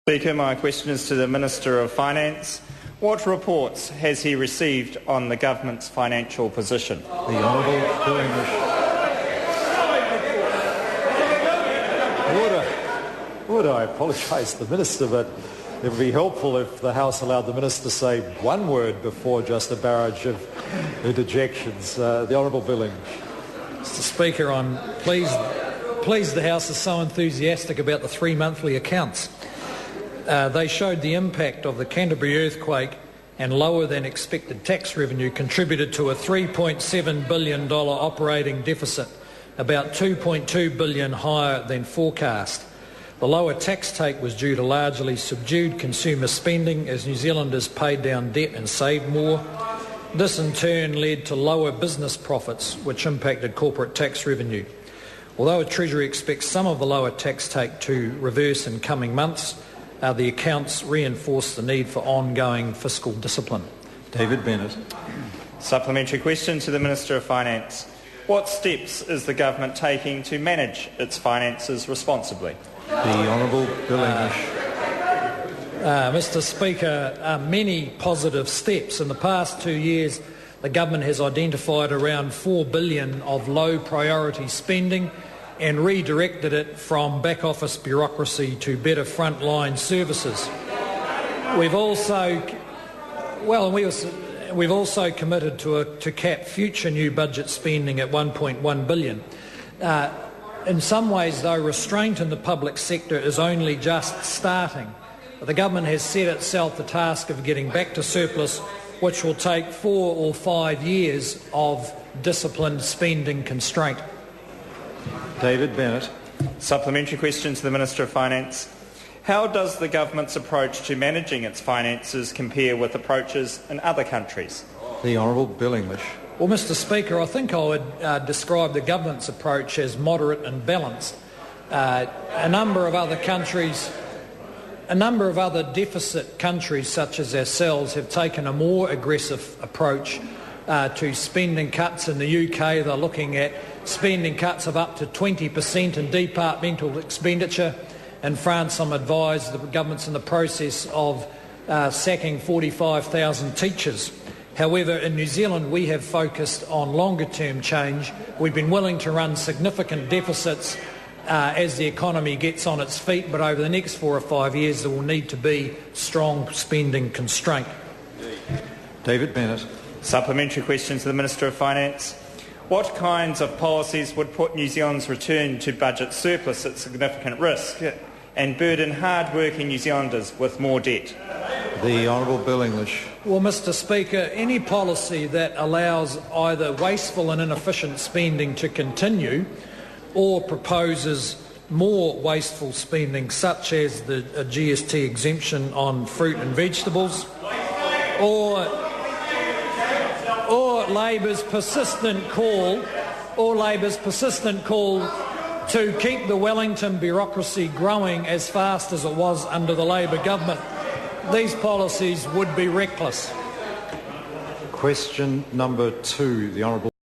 Speaker, my question is to the Minister of Finance. What reports has he received on the government's financial position? The Honourable Bill English. Would I apologise to the Minister, but it would be helpful if the House allowed the Minister to say one word before just a barrage of interjections. The Honourable Bill English. Mr Speaker, I'm pleased the House is so enthusiastic about the 3 monthly accounts. They showed the impact of the Canterbury earthquake and lower than expected tax revenue contributed to a $3.7 billion operating deficit, about $2.2 billion higher than forecast. The lower tax take was due to largely subdued consumer spending as New Zealanders paid down debt and saved more. This in turn led to lower business profits, which impacted corporate tax revenue. Although the Treasury expects some of the lower tax take to reverse in coming months, the accounts reinforce the need for ongoing fiscal discipline. David Bennett. Supplementary question to the Minister of Finance. What steps is the government taking to manage its finances responsibly? The Honourable Bill English. Mr Speaker, many positive steps. In the past 2 years, the government has identified around $4 billion of low priority spending and redirected it from back office bureaucracy to better frontline services. We've also committed to cap future new budget spending at $1.1 billion. In some ways, though, restraint in the public sector is only just starting. The government has set itself the task of getting back to surplus, which will take 4 or 5 years of disciplined spending constraint. David Bennett. Supplementary question to the Minister of Finance. How does the government's approach to managing its finances compare with approaches in other countries? The Honourable Bill English. Well, Mr Speaker, I think I would describe the government's approach as moderate and balanced. A number of other deficit countries such as ourselves have taken a more aggressive approach to spending cuts. In the UK, they're looking at spending cuts of up to 20% in departmental expenditure. In France, I'm advised the government's in the process of sacking 45,000 teachers. However, in New Zealand, we have focused on longer-term change. We've been willing to run significant deficits as the economy gets on its feet, but over the next 4 or 5 years, there will need to be strong spending constraint. David Bennett. Supplementary question to the Minister of Finance. What kinds of policies would put New Zealand's return to budget surplus at significant risk and burden hard-working New Zealanders with more debt? The Honourable Bill English. Well, Mr Speaker, any policy that allows either wasteful and inefficient spending to continue or proposes more wasteful spending, such as the GST exemption on fruit and vegetables, or Labor's persistent call to keep the Wellington bureaucracy growing as fast as it was under the Labor government. These policies would be reckless. Question number 2, the Honourable